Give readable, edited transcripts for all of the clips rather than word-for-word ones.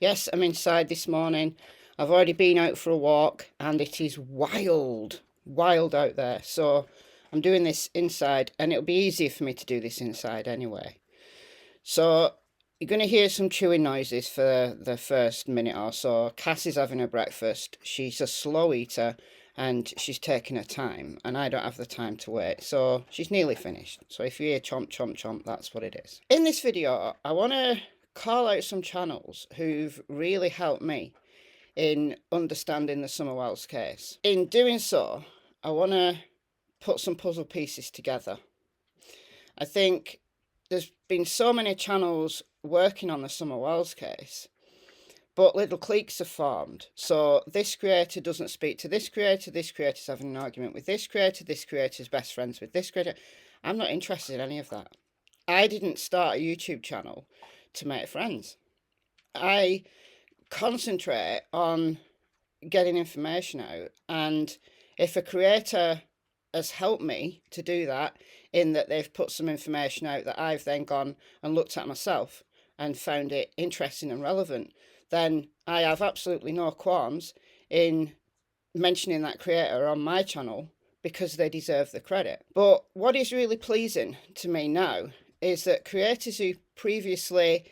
Yes, I'm inside this morning. I've already been out for a walk and it is wild, wild out there. So I'm doing this inside and it'll be easier for me to do this inside anyway. So you're going to hear some chewing noises for the first minute or so. Cassie's having her breakfast. She's a slow eater and she's taking her time, and I don't have the time to wait. So she's nearly finished. So if you hear chomp, chomp, chomp, that's what it is. In this video, I want to call out some channels who've really helped me in understanding the Summer Wells case. In doing so, I want to put some puzzle pieces together. I think there's been so many channels working on the Summer Wells case, but little cliques have formed. So this creator doesn't speak to this creator's having an argument with this creator's best friends with this creator. I'm not interested in any of that. I didn't start a YouTube channel to make friends. I concentrate on getting information out, and if a creator has helped me to do that, in that they've put some information out that I've then gone and looked at myself and found it interesting and relevant, then I have absolutely no qualms in mentioning that creator on my channel because they deserve the credit. But what is really pleasing to me now is that creators who previously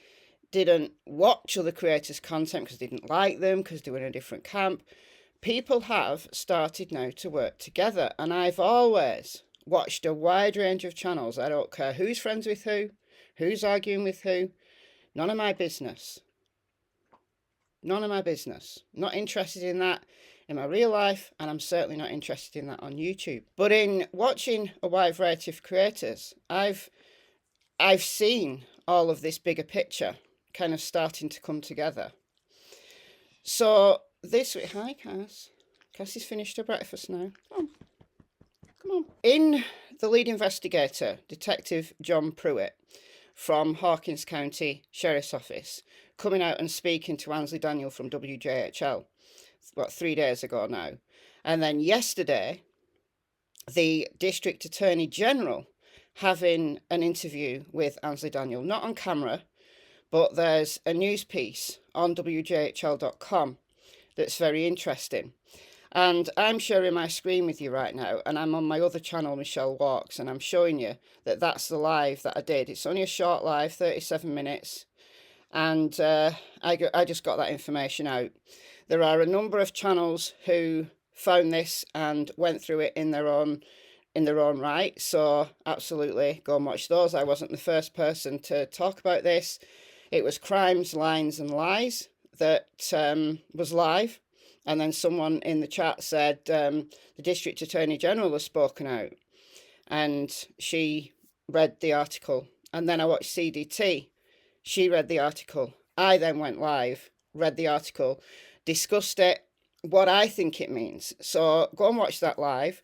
didn't watch other creators' content because they didn't like them, because they were in a different camp, people have started now to work together. And I've always watched a wide range of channels. I don't care who's friends with who, who's arguing with who. None of my business. None of my business. Not interested in that in my real life, and I'm certainly not interested in that on YouTube. But in watching a wide variety of creators, I've seen all of this bigger picture kind of starting to come together. So this week, hi Cass. Cassie's finished her breakfast now. Come on. In The Lead Investigator, Detective John Pruitt from Hawkins County Sheriff's Office, coming out and speaking to Ansley Daniel from WJHL, 3 days ago now. And then yesterday, the District Attorney General having an interview with Ansley Daniel, not on camera, but there's a news piece on WJHL.com that's very interesting. And I'm sharing my screen with you right now, and I'm on my other channel, Michelle Walks, and I'm showing you that that's the live that I did. It's only a short live, 37 minutes, and I just got that information out. There are a number of channels who found this and went through it in their own right, so absolutely go and watch those. I wasn't the first person to talk about this. It was Crimes, Lines and Lies that was live. And then someone in the chat said the District Attorney General has spoken out. And she read the article. And then I watched CDT. She read the article. I then went live, read the article, discussed it, what I think it means. So go and watch that live.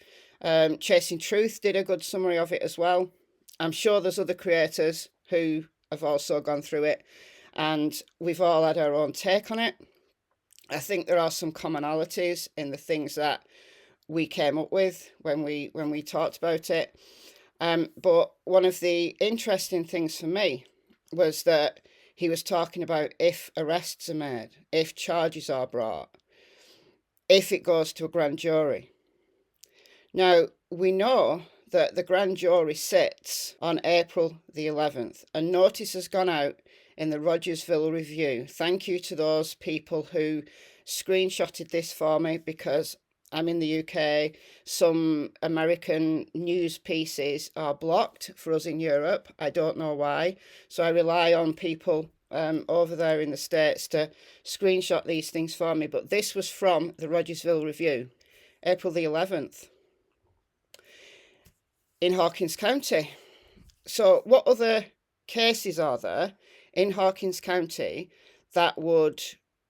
Chasing Truth did a good summary of it as well. I'm sure there's other creators who have also gone through it. And we've all had our own take on it. I think there are some commonalities in the things that we came up with when we talked about it. But one of the interesting things for me was that he was talking about if arrests are made, if charges are brought, if it goes to a grand jury. Now, we know that the grand jury sits on April the 11th. A notice has gone out in the Rogersville Review. Thank you to those people who screenshotted this for me, because I'm in the UK. Some American news pieces are blocked for us in Europe. I don't know why. So I rely on people over there in the States to screenshot these things for me. But this was from the Rogersville Review, April the 11th, in Hawkins County. So what other cases are there in Hawkins County that would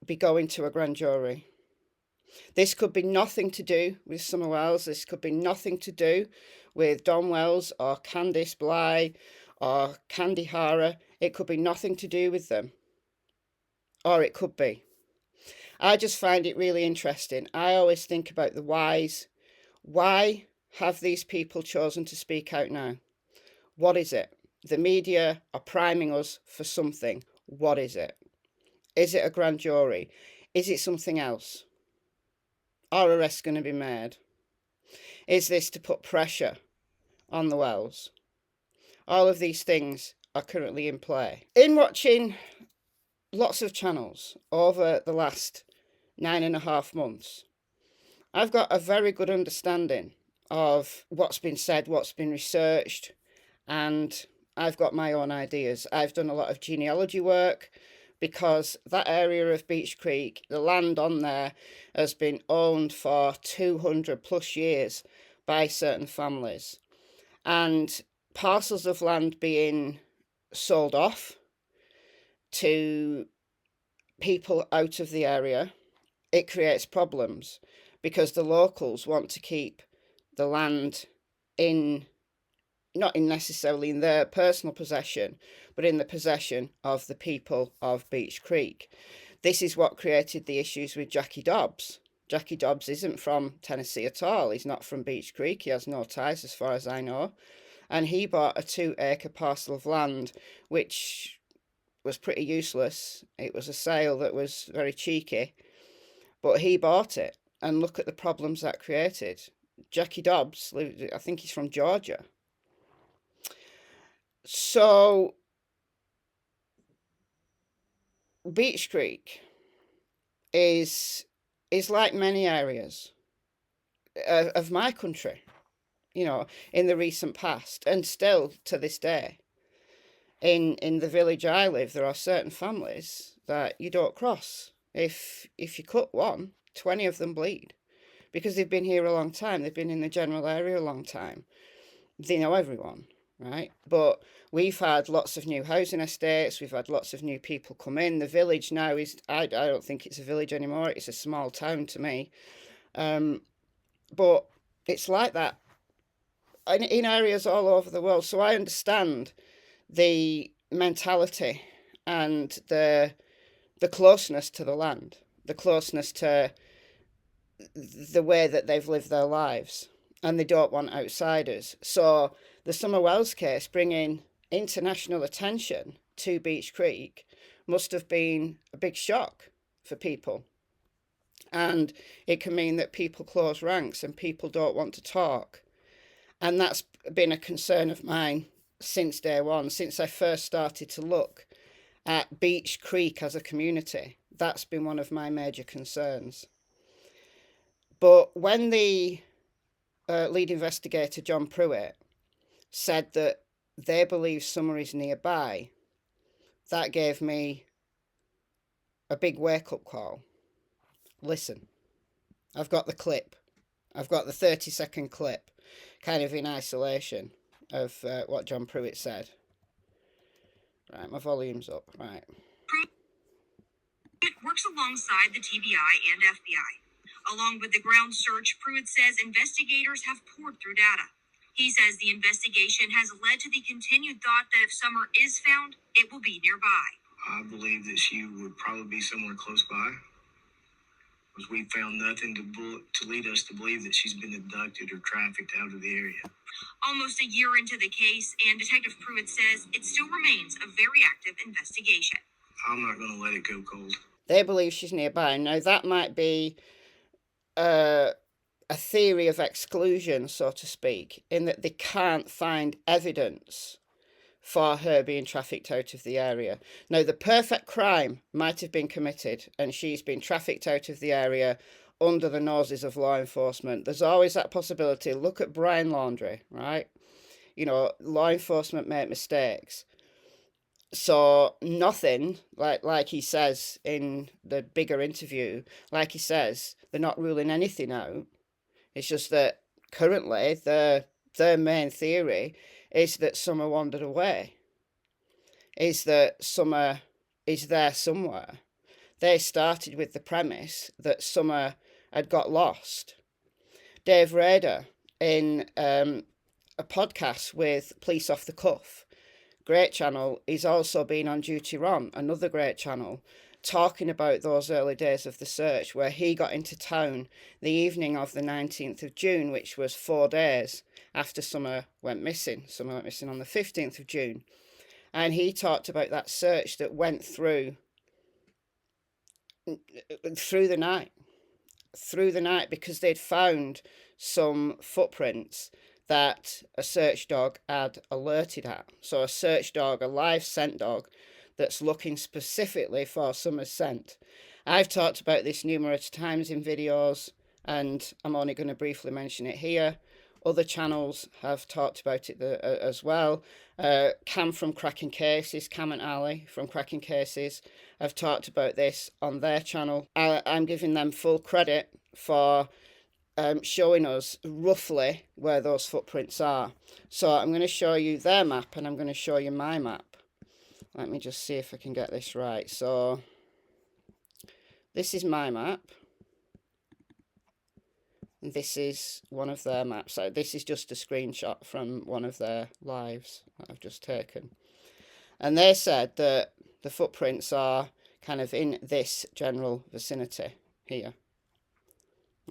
be going to a grand jury? This could be nothing to do with Summer Wells. This could be nothing to do with Don Wells or Candice Bly or Candy Hara. It could be nothing to do with them. Or it could be. I just find it really interesting. I always think about the whys. Why have these people chosen to speak out now? What is it? The media are priming us for something. What is it? Is it a grand jury? Is it something else? Are arrests going to be made? Is this to put pressure on the Wells? All of these things are currently in play. In watching lots of channels over the last 9.5 months, I've got a very good understanding of what's been said, what's been researched, and I've got my own ideas. I've done a lot of genealogy work because that area of Beech Creek, the land on there, has been owned for 200 plus years by certain families. And parcels of land being sold off to people out of the area, it creates problems because the locals want to keep the land not necessarily in their personal possession, but in the possession of the people of Beech Creek. This is what created the issues with Jackie Dobbs. Jackie Dobbs isn't from Tennessee at all. He's not from Beech Creek. He has no ties as far as I know. And he bought a 2-acre parcel of land, which was pretty useless. It was a sale that was very cheeky, but he bought it. And look at the problems that created. Jackie Dobbs, I think he's from Georgia. So, Beech Creek is like many areas of my country, in the recent past, and still to this day. In the village I live, there are certain families that you don't cross. If you cut one, 20 of them bleed because they've been here a long time. They've been in the general area a long time. They know everyone, right? But we've had lots of new housing estates. We've had lots of new people come in. The village now is, I don't think it's a village anymore. It's a small town to me. But it's like that in areas all over the world. So I understand the mentality and the closeness to the land, the closeness to the way that they've lived their lives, and they don't want outsiders. So the Summer Wells case bringing international attention to Beech Creek must have been a big shock for people. And it can mean that people close ranks and people don't want to talk. And that's been a concern of mine since day one, since I first started to look at Beech Creek as a community. That's been one of my major concerns. But when the lead investigator, John Pruitt, said that they believe Summer is nearby, that gave me a big wake-up call. Listen, I've got the clip. I've got the 30-second clip, kind of in isolation of what John Pruitt said. Right, my volume's up. Right. Pruitt works alongside the TBI and FBI. Along with the ground search, Pruitt says investigators have poured through data. He says the investigation has led to the continued thought that if Summer is found, it will be nearby. I believe that she would probably be somewhere close by, because we found nothing to lead us to believe that she's been abducted or trafficked out of the area. Almost a year into the case, and Detective Pruitt says it still remains a very active investigation. I'm not going to let it go cold. They believe she's nearby. Now, that might be a theory of exclusion, so to speak, in that they can't find evidence for her being trafficked out of the area. Now, the perfect crime might have been committed and she's been trafficked out of the area under the noses of law enforcement. There's always that possibility. Look at Brian Laundrie, right? Law enforcement make mistakes. So nothing, like he says in the bigger interview, like he says, they're not ruling anything out. It's just that currently their main theory is that Summer wandered away, is that Summer is there somewhere. They started with the premise that Summer had got lost. Dave Rader, in a podcast with Police Off the Cuff, great channel, he's also been on Duty Ron, another great channel, talking about those early days of the search where he got into town the evening of the 19th of June, which was 4 days after Summer went missing. Summer went missing on the 15th of June. And he talked about that search that went through through the night. Through the night, because they'd found some footprints that a search dog had alerted at. So a search dog, a live scent dog, that's looking specifically for Summer's scent. I've talked about this numerous times in videos, and I'm only going to briefly mention it here. Other channels have talked about it as well. Cam from Cracking Cases, Cam and Ali from Cracking Cases have talked about this on their channel. I'm giving them full credit for showing us roughly where those footprints are. So I'm going to show you their map and I'm going to show you my map. Let me just see if I can get this right. So this is my map. This is one of their maps. So this is just a screenshot from one of their lives that I've just taken. And they said that the footprints are kind of in this general vicinity here.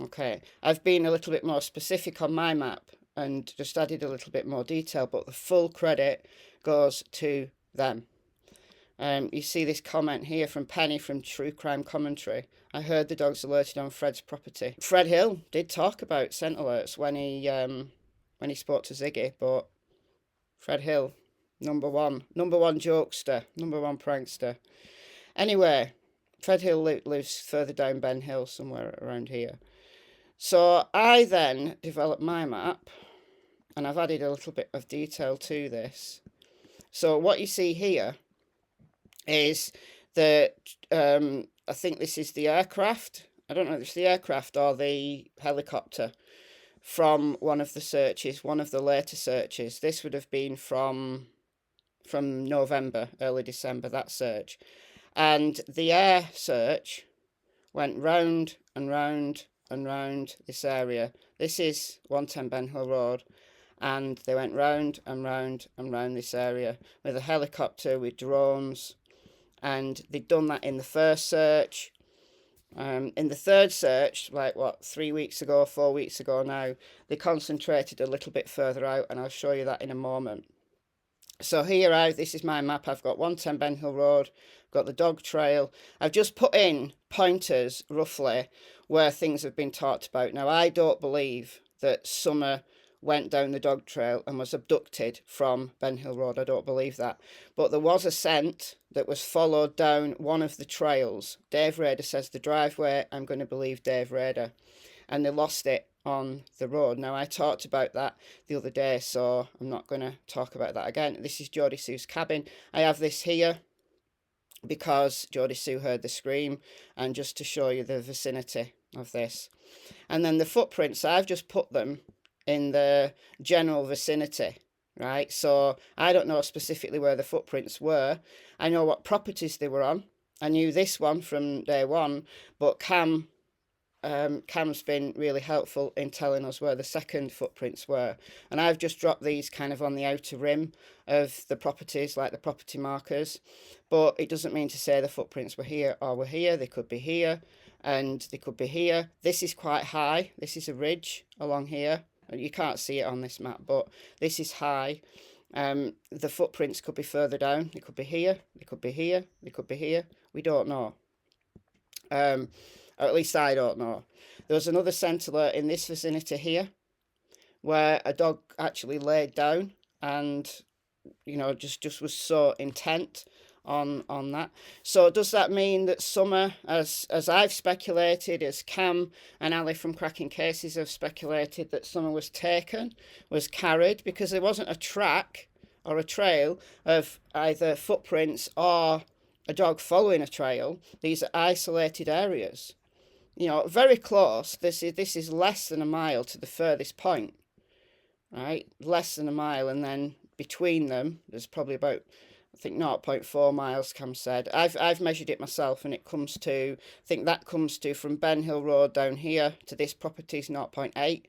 Okay, I've been a little bit more specific on my map and just added a little bit more detail, but the full credit goes to them. You see this comment here from Penny from True Crime Commentary. I heard the dogs alerted on Fred's property. Fred Hill did talk about scent alerts when he spoke to Ziggy, but Fred Hill, number one jokester, number one prankster. Anyway, Fred Hill lives further down Ben Hill, somewhere around here. So I then developed my map, and I've added a little bit of detail to this. So what you see here is that I think this is the aircraft. I don't know if it's the aircraft or the helicopter from one of the searches, one of the later searches. This would have been from November, early December, that search. And the air search went round and round and round this area. This is 110 Ben Hill Road. And they went round and round and round this area with a helicopter, with drones. And they'd done that in the first search. In the third search, like 3 weeks ago, 4 weeks ago now, they concentrated a little bit further out, and I'll show you that in a moment. So here this is my map. I've got 110 Ben Hill Road, got the dog trail. I've just put in pointers roughly where things have been talked about. Now, I don't believe that Summer went down the dog trail and was abducted from Ben Hill Road. I don't believe that. But there was a scent that was followed down one of the trails. Dave Rader says the driveway. I'm going to believe Dave Rader. And they lost it on the road. Now, I talked about that the other day, so I'm not going to talk about that again. This is Jodie Sue's cabin. I have this here because Jodie Sue heard the scream, and just to show you the vicinity of this. And then the footprints, I've just put them in the general vicinity, right? So I don't know specifically where the footprints were. I know what properties they were on. I knew this one from day one, but Cam's been really helpful in telling us where the second footprints were. And I've just dropped these kind of on the outer rim of the properties, like the property markers. But it doesn't mean to say the footprints were here or were here. They could be here and they could be here. This is quite high. This is a ridge along here. You can't see it on this map, but this is high. The footprints could be further down. They could be here. They could be here. They could be here. We don't know. Or at least I don't know. There was another scent alert in this vicinity here where a dog actually laid down and, you know, just was so intent on that. So does that mean that Summer, as I've speculated, as Cam and Ali from Cracking Cases have speculated, that Summer was taken, was carried, because there wasn't a track or a trail of either footprints or a dog following a trail? These are isolated areas, you know, very close. This is less than a mile to the furthest point, right? Less than a mile, and then between them there's probably about, I think, 0.4 miles, Cam said. I've measured it myself, and it comes to, I think that comes to, from Ben Hill Road down here to this property is 0.8.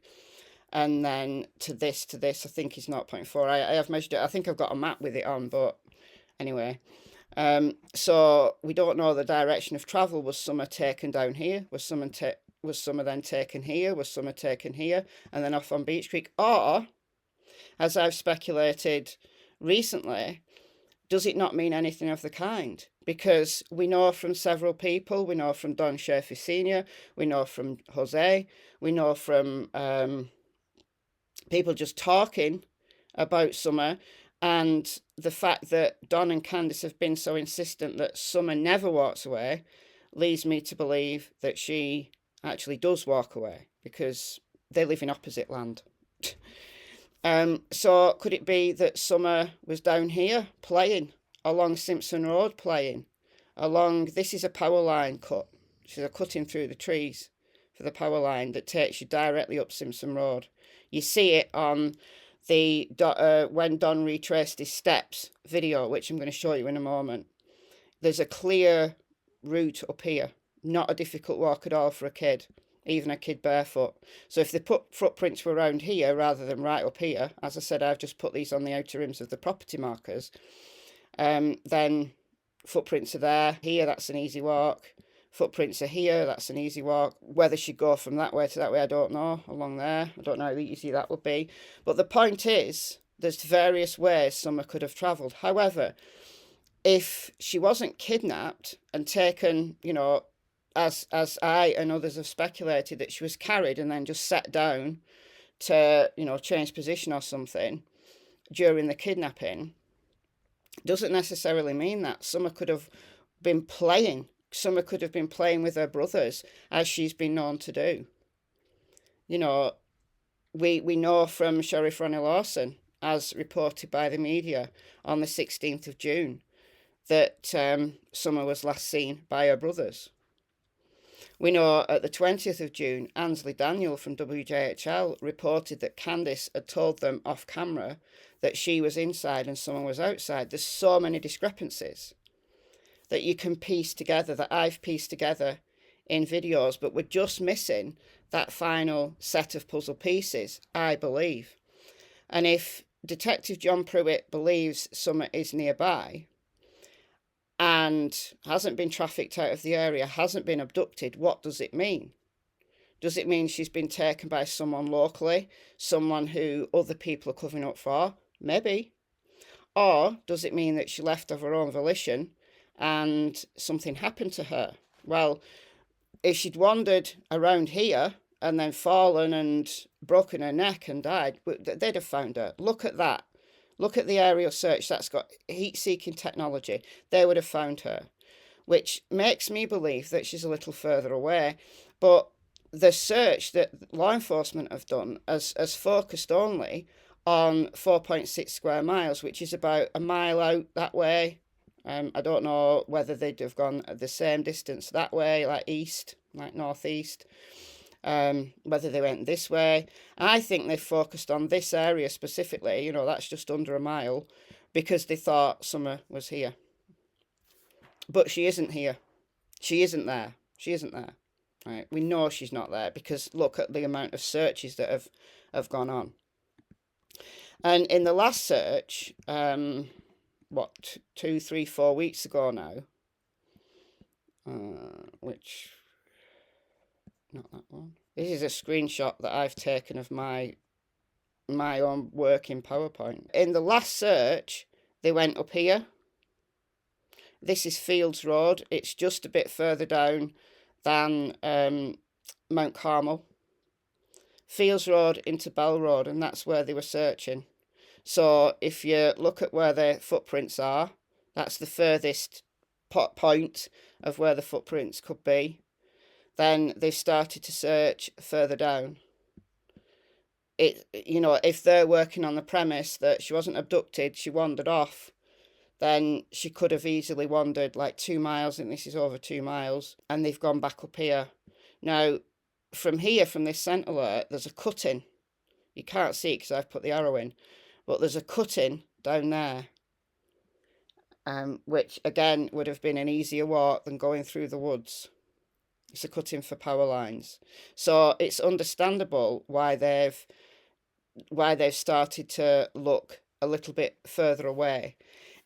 And then to this, I think is 0.4. I have measured it. I think I've got a map with it on, but anyway. So we don't know the direction of travel. Was Summer taken down here? Was Summer then taken here? Was Summer taken here? And then off on Beech Creek? Or, as I've speculated recently, does it not mean anything of the kind? Because we know from several people, we know from Don Schaefer Sr., we know from Jose, we know from people just talking about Summer, and the fact that Don and Candice have been so insistent that Summer never walks away leads me to believe that she actually does walk away, because they live in opposite land. So could it be that Summer was down here playing, along Simpson Road playing, along, this is a power line cut. She's a cutting through the trees for the power line that takes you directly up Simpson Road. You see it on the when Don retraced his steps video, which I'm going to show you in a moment. There's a clear route up here, not a difficult walk at all for a kid, even a kid barefoot. So if the footprints were around here rather than right up here, as I said, I've just put these on the outer rims of the property markers, then footprints are there. Here, that's an easy walk. Footprints are here, that's an easy walk. Whether she'd go from that way to that way, I don't know. Along there, I don't know how easy that would be. But the point is, there's various ways Summer could have travelled. However, if she wasn't kidnapped and taken, you know, as I and others have speculated, that she was carried and then just set down to, you know, change position or something during the kidnapping, doesn't necessarily mean that. Summer could have been playing. Summer could have been playing with her brothers, as she's been known to do. You know, we know from Sheriff Ronnie Lawson, as reported by the media on the 16th of June, that Summer was last seen by her brothers. We know at the 20th of June, Ansley Daniel from WJHL reported that Candice had told them off camera that she was inside and Summer was outside. There's so many discrepancies that you can piece together, that I've pieced together in videos, but we're just missing that final set of puzzle pieces, I believe. And if Detective John Pruitt believes Summer is nearby and hasn't been trafficked out of the area, hasn't been abducted, what does it mean? Does it mean she's been taken by someone locally, someone who other people are covering up for? Maybe. Or does it mean that she left of her own volition and something happened to her? Well, if she'd wandered around here and then fallen and broken her neck and died, they'd have found her. Look at that. Look at the aerial search that's got heat-seeking technology. They would have found her, which makes me believe that she's a little further away. But the search that law enforcement have done has focused only on 4.6 square miles, which is about a mile out that way. I don't know whether they'd have gone the same distance that way, like east, like northeast. Whether they went this way. I think they focused on this area specifically, you know, that's just under a mile, because they thought Summer was here. But she isn't here. She isn't there. She isn't there. Right? We know she's not there, because look at the amount of searches that have gone on. And in the last search, 2, 3, 4 weeks ago now, which... not that one. This is a screenshot that I've taken of my own working PowerPoint. In the last search, they went up here. This is Fields Road. It's just a bit further down than Mount Carmel. Fields Road into Bell Road, and that's where they were searching. So if you look at where their footprints are, that's the furthest point of where the footprints could be. Then they've started to search further down. You know, if they're working on the premise that she wasn't abducted, she wandered off, then she could have easily wandered like 2 miles, and this is over 2 miles, and they've gone back up here. Now, from here, from this scent alert, there's a cutting. You can't see it because I've put the arrow in, but there's a cutting down there, which again would have been an easier walk than going through the woods. It's a cutting for power lines. So it's understandable why they've started to look a little bit further away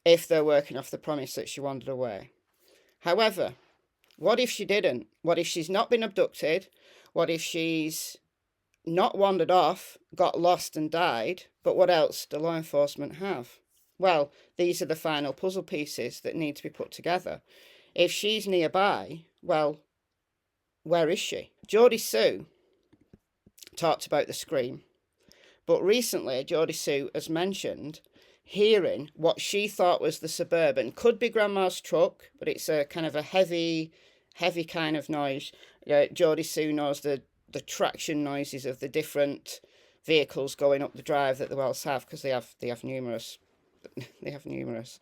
if they're working off the premise that she wandered away. However, what if she didn't? What if she's not been abducted? What if she's not wandered off, got lost and died? But what else do law enforcement have? Well, these are the final puzzle pieces that need to be put together. If she's nearby, well, where is she? Geordie Sue talked about the scream, but recently Geordie Sue has mentioned hearing what she thought was the Suburban. Could be Grandma's truck, but it's a kind of a heavy kind of noise. Geordie Sue knows the traction noises of the different vehicles going up the drive that the Wells have, because they have numerous. They have numerous.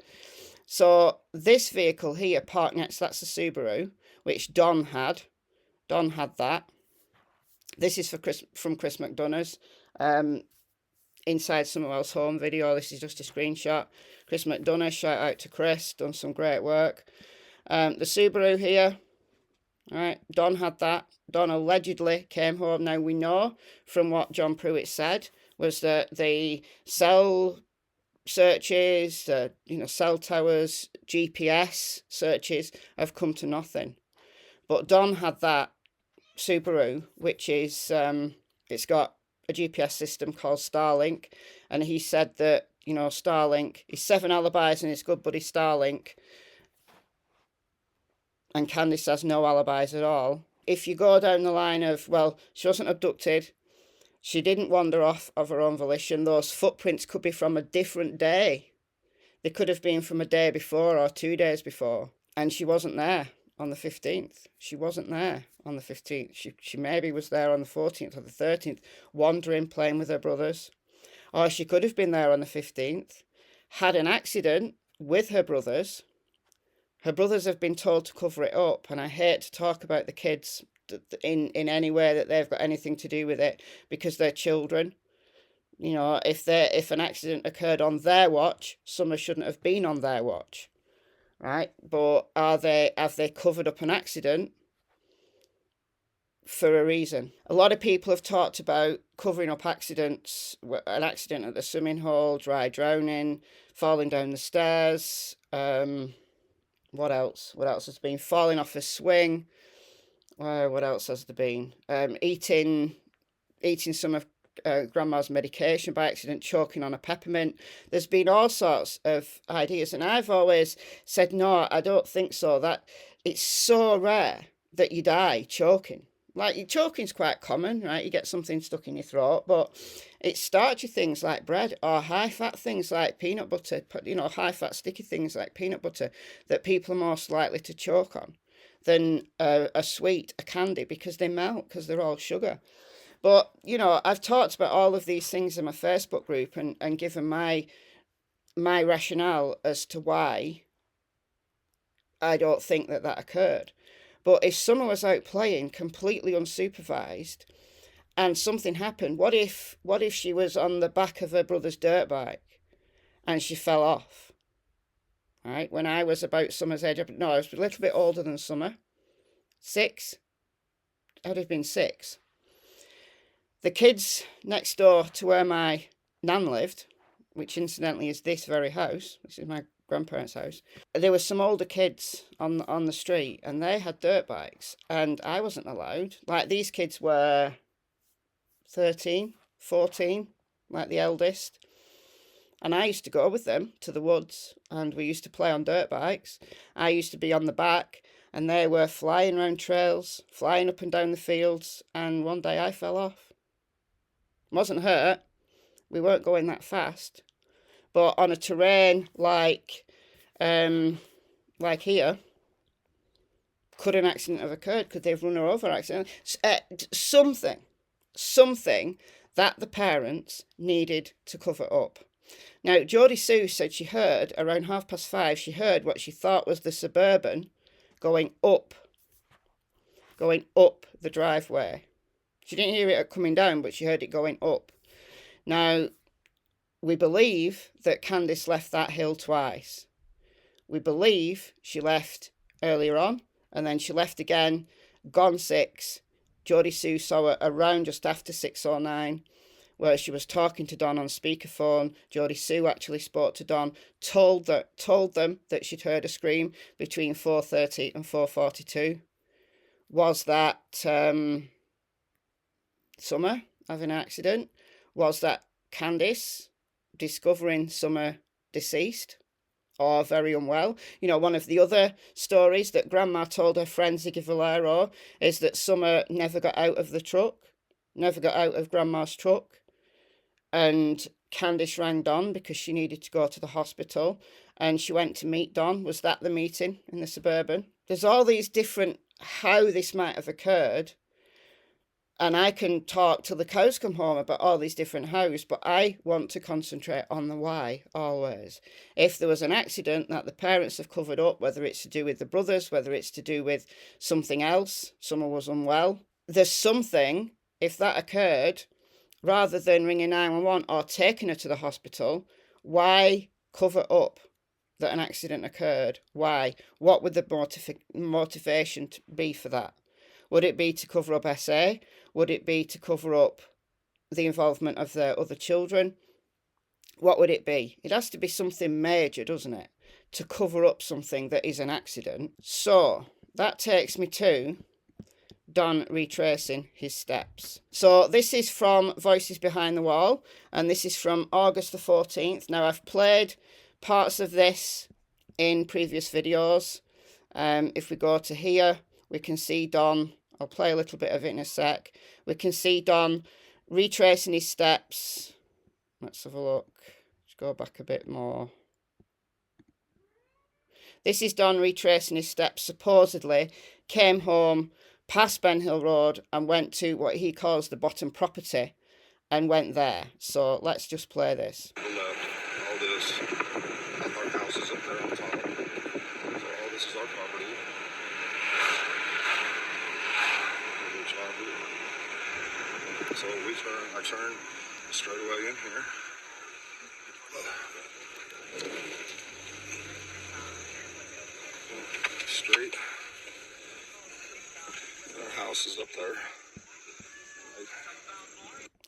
So this vehicle here parked next, that's the Subaru, which Don had. Don had that. This is from Chris McDonough's Inside Someone Else's Home video. This is just a screenshot. Chris McDonough, shout out to Chris, done some great work. The Subaru here, all right, Don had that. Don allegedly came home. Now, we know from what John Pruitt said was that the cell searches, cell towers, GPS searches have come to nothing. But Don had that Subaru, which is, it's got a GPS system called Starlink. And he said that, Starlink, his 7 alibis and his good buddy Starlink. And Candice has no alibis at all. If you go down the line of, well, she wasn't abducted, she didn't wander off of her own volition, those footprints could be from a different day. They could have been from a day before or 2 days before. And she wasn't there on the 15th. She wasn't there on the 15th. She maybe was there on the 14th or the 13th, wandering, playing with her brothers. Or she could have been there on the 15th, had an accident with her brothers. Her brothers have been told to cover it up, and I hate to talk about the kids in any way that they've got anything to do with it, because they're children. If an accident occurred on their watch, Summer shouldn't have been on their watch, right? But have they covered up an accident for a reason? A lot of people have talked about covering up accidents, an accident at the swimming hole, dry drowning, falling down the stairs. What else? What else has been? Falling off a swing. What else has there been? Eating some of Grandma's medication by accident, choking on a peppermint. There's been all sorts of ideas, and I've always said, no, I don't think so. That it's so rare that you die choking. Like, choking's quite common, right? You get something stuck in your throat, but it's starchy things like bread, or high-fat things like peanut butter, high-fat sticky things like peanut butter that people are most likely to choke on than a sweet, a candy, because they melt, because they're all sugar. But, I've talked about all of these things in my Facebook group and given my rationale as to why I don't think that occurred. But if Summer was out playing completely unsupervised and something happened, what if she was on the back of her brother's dirt bike and she fell off? All right, when I was about Summer's age, I was a little bit older than Summer. 6? I'd have been 6. The kids next door to where my nan lived, which incidentally is this very house, this is my grandparents' house, there were some older kids on the street, and they had dirt bikes, and I wasn't allowed. Like, these kids were 13, 14, like the eldest, and I used to go with them to the woods, and we used to play on dirt bikes. I used to be on the back, and they were flying around trails, flying up and down the fields, and one day I fell off. Wasn't hurt. We weren't going that fast. But on a terrain like here, could an accident have occurred? Could they have run her over accident? Something that the parents needed to cover up. Now, Geordie Sue said she heard, around 5:30, she heard what she thought was the Suburban going up the driveway. She didn't hear it coming down, but she heard it going up. Now, we believe that Candice left that hill twice. We believe she left earlier on, and then she left again, gone 6. Geordie Sue saw her around just after 6:09, where she was talking to Don on speakerphone. Geordie Sue actually spoke to Don, told them that she'd heard a scream between 4:30 and 4:42. Was that Summer having an accident? Was that Candice discovering Summer deceased or very unwell. You know, one of the other stories that Grandma told her friends Ziggy Valero is that Summer never got out of the truck, never got out of Grandma's truck. And Candice rang Don because she needed to go to the hospital, and she went to meet Don. Was that the meeting in the Suburban? There's all these different how this might have occurred, and I can talk till the cows come home about all these different hows, but I want to concentrate on the why always. If there was an accident that the parents have covered up, whether it's to do with the brothers, whether it's to do with something else, someone was unwell, there's something, if that occurred, rather than ringing 911 or taking her to the hospital, why cover up that an accident occurred? Why? What would the motivation be for that? Would it be to cover up SA? Would it be to cover up the involvement of their other children? What would it be? It has to be something major, doesn't it? To cover up something that is an accident. So that takes me to Don retracing his steps. So this is from Voices Behind the Wall, and this is from August the 14th. Now, I've played parts of this in previous videos. If we go to here, we can see Don. I'll play a little bit of it in a sec. We can see Don retracing his steps. Let's have a look. Let's go back a bit more. This is Don retracing his steps. Supposedly came home past Ben Hill Road and went to what he calls the bottom property and went there. So let's just play this. All this, our house is up there on top. So all this is our property. So I turn straight away in here. Straight. Our house is up there.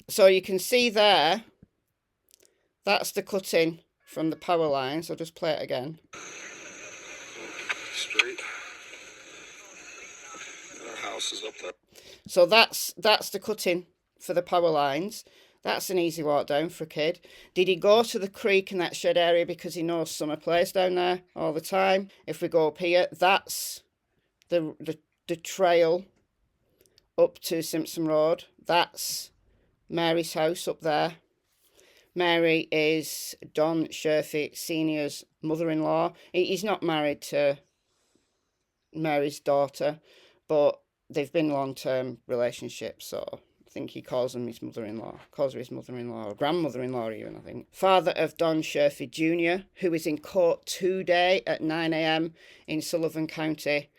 So you can see there, that's the cutting from the power lines. I'll just play it again. Straight. Our house is up there. So that's the cutting for the power lines. That's an easy walk down for a kid. Did he go to the creek in that shed area because he knows Summer plays down there all the time? If we go up here, that's the trail up to Simpson Road. That's Mary's house up there. Mary is Don Sherfy Sr.'s mother-in-law. He's not married to Mary's daughter, but they've been long-term relationships, so I think he calls him his mother-in-law. Calls her his mother-in-law, or grandmother-in-law even, I think. Father of Don Sherfy Jr., who is in court today at 9 a.m. in Sullivan County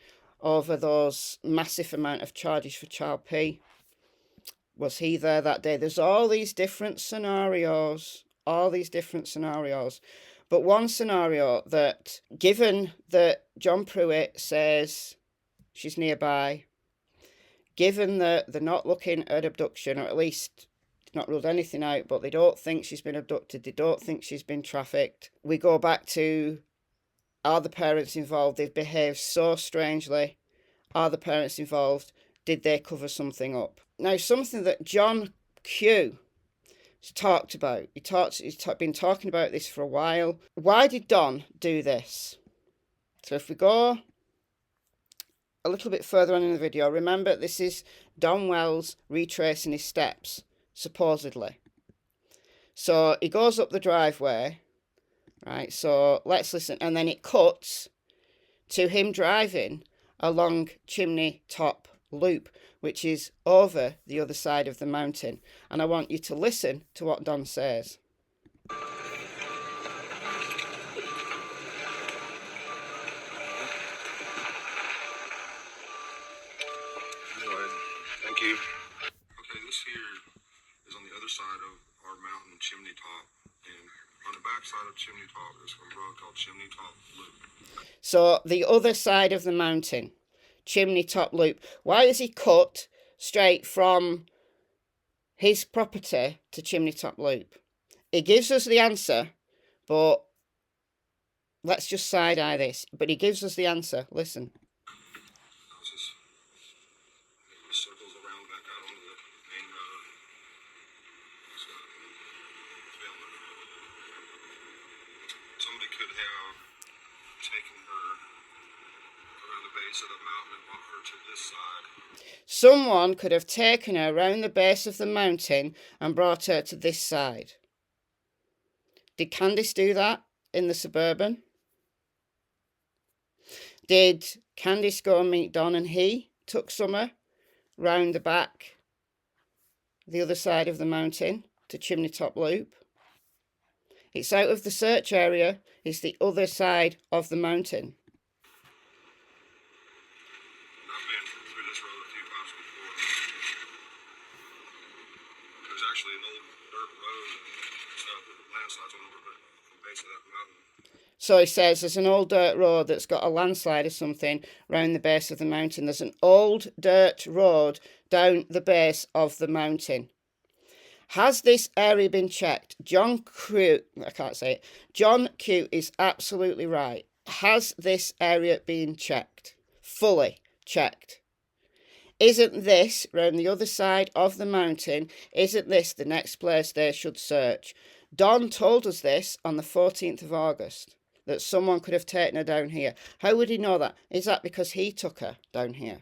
over those massive amount of charges for Child P. Was he there that day? There's all these different scenarios. But one scenario that, given that John Pruitt says she's nearby, given that they're not looking at abduction, or at least not ruled anything out, but they don't think she's been abducted, they don't think she's been trafficked, we go back to, are the parents involved? They've behaved so strangely. Are the parents involved? Did they cover something up? Now, something that John Q has talked about, he's been talking about this for a while. Why did Don do this? So if we go a little bit further on in the video, remember this is Don Wells retracing his steps, supposedly. So he goes up the driveway, right? So let's listen. And then it cuts to him driving along Chimney Top Loop, which is over the other side of the mountain. And I want you to listen to what Don says. Anyway, thank you. Okay, this here is on the other side of our mountain, Chimney Top. And on the back side of Chimney Top is a road called Chimney Top Loop. So the other side of the mountain, Chimney Top Loop. Why is he cut straight from his property to Chimney Top Loop? He gives us the answer, but let's just side-eye this. But he gives us the answer. Listen. Circles around back out onto the main road. So base of the mountain and brought her to this side. Someone could have taken her around the base of the mountain and brought her to this side. Did Candice do that in the Suburban? Did Candice go and meet Don and he took Summer round the back, the other side of the mountain to Chimney Top Loop? It's out of the search area. It's the other side of the mountain. I've been through this road a few times before. There's actually an old dirt road and stuff that landslides on over the base of that mountain. So he says there's an old dirt road that's got a landslide or something round the base of the mountain. There's an old dirt road down the base of the mountain. Has this area been checked? John Q is absolutely right. Has this area been checked? Fully checked. Isn't this, round the other side of the mountain, isn't this the next place they should search? Don told us this on the 14th of August, that someone could have taken her down here. How would he know that? Is that because he took her down here?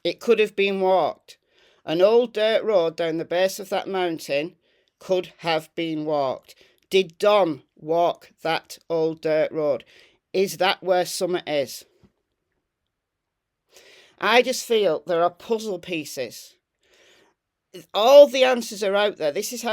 It could have been walked. An old dirt road down the base of that mountain could have been walked. Did Don walk that old dirt road? Is that where Summer is? I just feel there are puzzle pieces. All the answers are out there. This is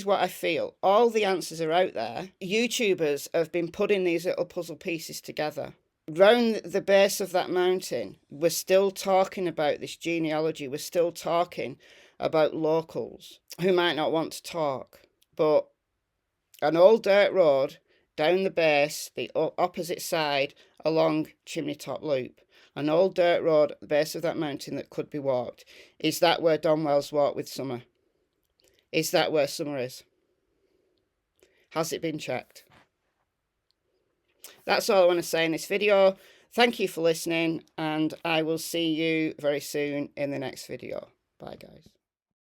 what I feel. All the answers are out there. YouTubers have been putting these little puzzle pieces together. Round the base of that mountain, we're still talking about this genealogy. We're still talking about locals who might not want to talk. But an old dirt road down the base, the opposite side along Chimney Top Loop. An old dirt road at the base of that mountain that could be walked. Is that where Don Wells walked with Summer? Is that where Summer is? Has it been checked? That's all I want to say in this video. Thank you for listening, and I will see you very soon in the next video. Bye, guys.